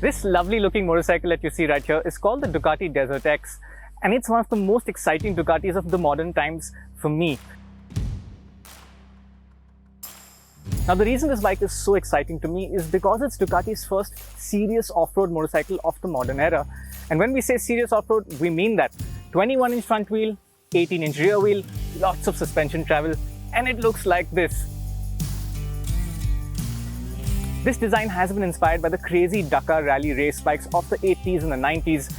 This lovely looking motorcycle that you see right here is called the Ducati Desert X, and it's one of the most exciting Ducatis of the modern times for me. Now the reason this bike is so exciting to me is because it's Ducati's first serious off-road motorcycle of the modern era. And when we say serious off-road, we mean that 21-inch front wheel, 18-inch rear wheel, lots of suspension travel, and it looks like this. This design has been inspired by the crazy Dakar rally race bikes of the 80s and the 90s.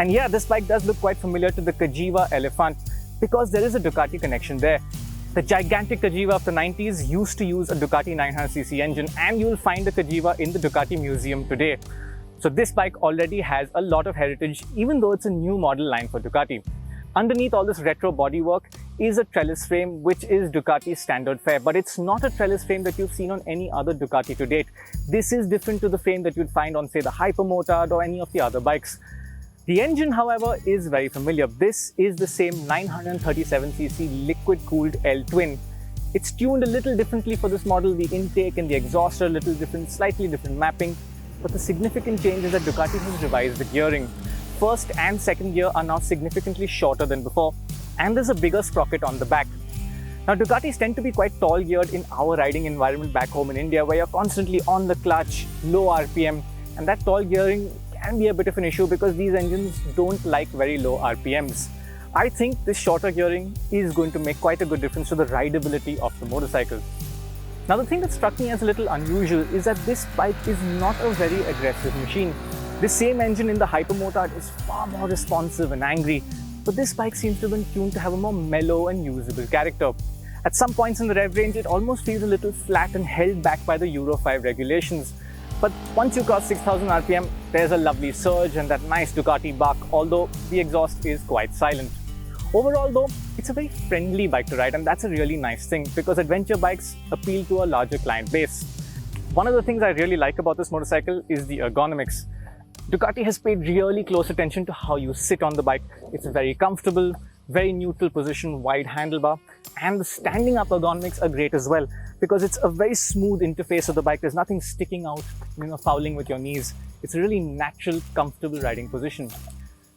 And yeah, this bike does look quite familiar to the Cagiva Elephant because there is a Ducati connection there. The gigantic Cagiva of the 90s used to use a Ducati 900cc engine, and you'll find the Cagiva in the Ducati Museum today. So this bike already has a lot of heritage, even though it's a new model line for Ducati. Underneath all this retro bodywork is a trellis frame, which is Ducati's standard fare, but it's not a trellis frame that you've seen on any other Ducati to date. This is different to the frame that you'd find on, say, the Hypermotard or any of the other bikes. The engine, however, is very familiar. This is the same 937cc liquid-cooled L-twin. It's tuned a little differently for this model. The intake and the exhaust are a little different, slightly different mapping. But the significant change is that Ducati has revised the gearing. First and second gear are now significantly shorter than before, and there's a bigger sprocket on the back. Now, Ducatis tend to be quite tall geared in our riding environment back home in India, where you're constantly on the clutch, low RPM, and that tall gearing can be a bit of an issue because these engines don't like very low RPMs. I think this shorter gearing is going to make quite a good difference to the rideability of the motorcycle. Now, the thing that struck me as a little unusual is that this bike is not a very aggressive machine. The same engine in the Hypermotard is far more responsive and angry, but this bike seems to have been tuned to have a more mellow and usable character. At some points in the rev range, it almost feels a little flat and held back by the Euro 5 regulations. But once you cross 6000 RPM, there's a lovely surge and that nice Ducati bark, although the exhaust is quite silent. Overall though, it's a very friendly bike to ride, and that's a really nice thing because adventure bikes appeal to a larger client base. One of the things I really like about this motorcycle is the ergonomics. Ducati has paid really close attention to how you sit on the bike. It's a very comfortable, very neutral position, wide handlebar, and the standing up ergonomics are great as well because it's a very smooth interface of the bike. There's nothing sticking out, fouling with your knees. It's a really natural, comfortable riding position.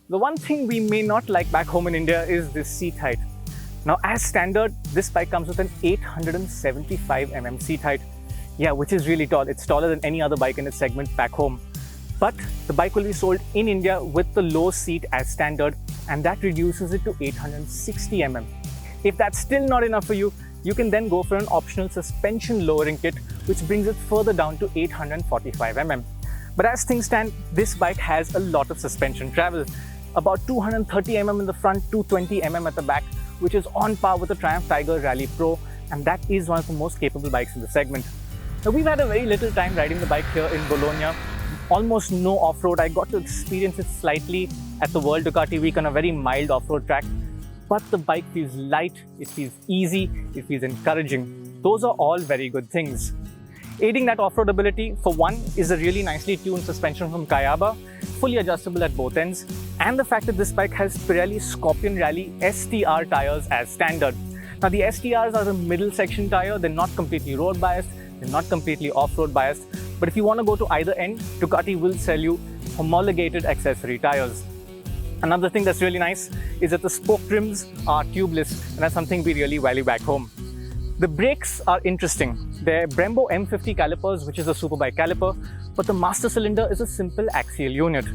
The one thing we may not like back home in India is this seat height. Now, as standard, this bike comes with an 875mm seat height. Yeah, which is really tall. It's taller than any other bike in its segment back home. But the bike will be sold in India with the low seat as standard, and that reduces it to 860mm. If that's still not enough for you, you can then go for an optional suspension lowering kit, which brings it further down to 845mm. But as things stand, this bike has a lot of suspension travel. About 230mm in the front, 220mm at the back, which is on par with the Triumph Tiger Rally Pro, and that is one of the most capable bikes in the segment. Now, we've had a very little time riding the bike here in Bologna. Almost no off-road. I got to experience it slightly at the World Ducati Week on a very mild off-road track. But the bike feels light, it feels easy, it feels encouraging. Those are all very good things. Aiding that off-road ability, for one, is a really nicely tuned suspension from Kayaba, fully adjustable at both ends, and the fact that this bike has Pirelli Scorpion Rally STR tires as standard. Now, the STRs are the middle section tire. They're not completely road biased, they're not completely off-road biased, but if you want to go to either end, Ducati will sell you homologated accessory tires. Another thing that's really nice is that the spoke trims are tubeless, and that's something we really value back home. The brakes are interesting. They're Brembo M50 calipers, which is a superbike caliper, but the master cylinder is a simple axial unit.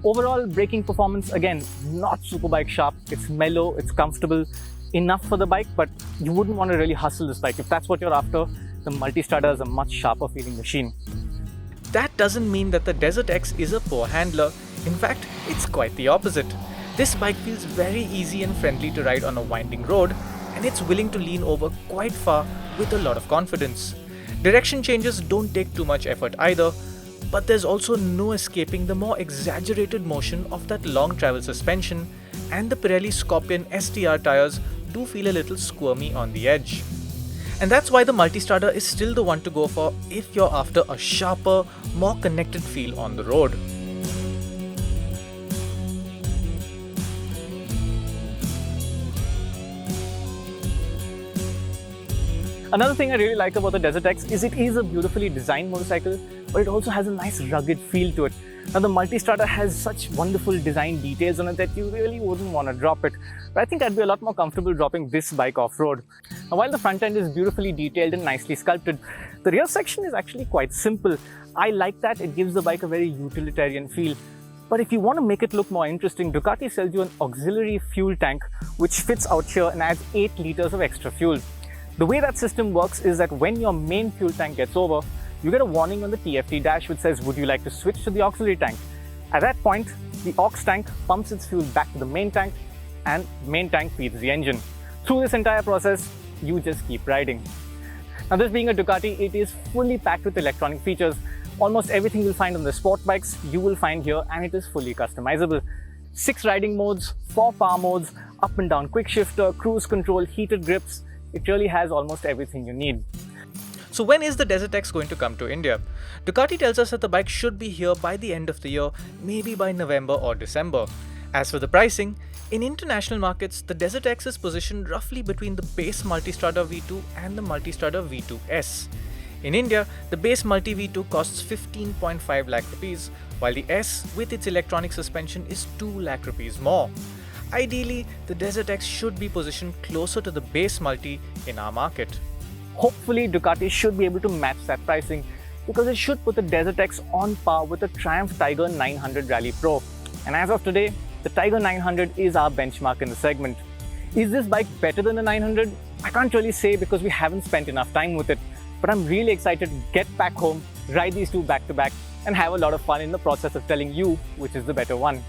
Overall braking performance, again, not superbike sharp. It's mellow, it's comfortable, enough for the bike, but you wouldn't want to really hustle this bike. If that's what you're after, the Multistrada is a much sharper feeling machine. That doesn't mean that the Desert X is a poor handler. In fact, it's quite the opposite. This bike feels very easy and friendly to ride on a winding road, and it's willing to lean over quite far with a lot of confidence. Direction changes don't take too much effort either, but there's also no escaping the more exaggerated motion of that long travel suspension, and the Pirelli Scorpion STR tires do feel a little squirmy on the edge. And that's why the Multistrada is still the one to go for if you're after a sharper, more connected feel on the road. Another thing I really like about the Desert X is it is a beautifully designed motorcycle, but it also has a nice rugged feel to it. Now the Multistrada has such wonderful design details on it that you really wouldn't want to drop it. But I think I'd be a lot more comfortable dropping this bike off-road. Now while the front end is beautifully detailed and nicely sculpted, the rear section is actually quite simple. I like that, it gives the bike a very utilitarian feel. But if you want to make it look more interesting, Ducati sells you an auxiliary fuel tank which fits out here and adds 8 liters of extra fuel. The way that system works is that when your main fuel tank gets over, you get a warning on the TFT dash which says, would you like to switch to the auxiliary tank? At that point, the aux tank pumps its fuel back to the main tank and the main tank feeds the engine. Through this entire process, you just keep riding. Now this being a Ducati, it is fully packed with electronic features. Almost everything you'll find on the sport bikes, you will find here, and it is fully customizable. 6 riding modes, 4 power modes, up and down quick shifter, cruise control, heated grips. It really has almost everything you need. So when is the Desert X going to come to India? Ducati tells us that the bike should be here by the end of the year, maybe by November or December. As for the pricing, in international markets, the Desert X is positioned roughly between the base Multistrada V2 and the Multistrada V2S. In India, the base Multi V2 costs 15.5 lakh rupees, while the S with its electronic suspension is 2 lakh rupees more. Ideally, the Desert X should be positioned closer to the base Multi in our market. Hopefully, Ducati should be able to match that pricing because it should put the Desert X on par with the Triumph Tiger 900 Rally Pro. And as of today, the Tiger 900 is our benchmark in the segment. Is this bike better than the 900? I can't really say because we haven't spent enough time with it. But I'm really excited to get back home, ride these two back to back, and have a lot of fun in the process of telling you which is the better one.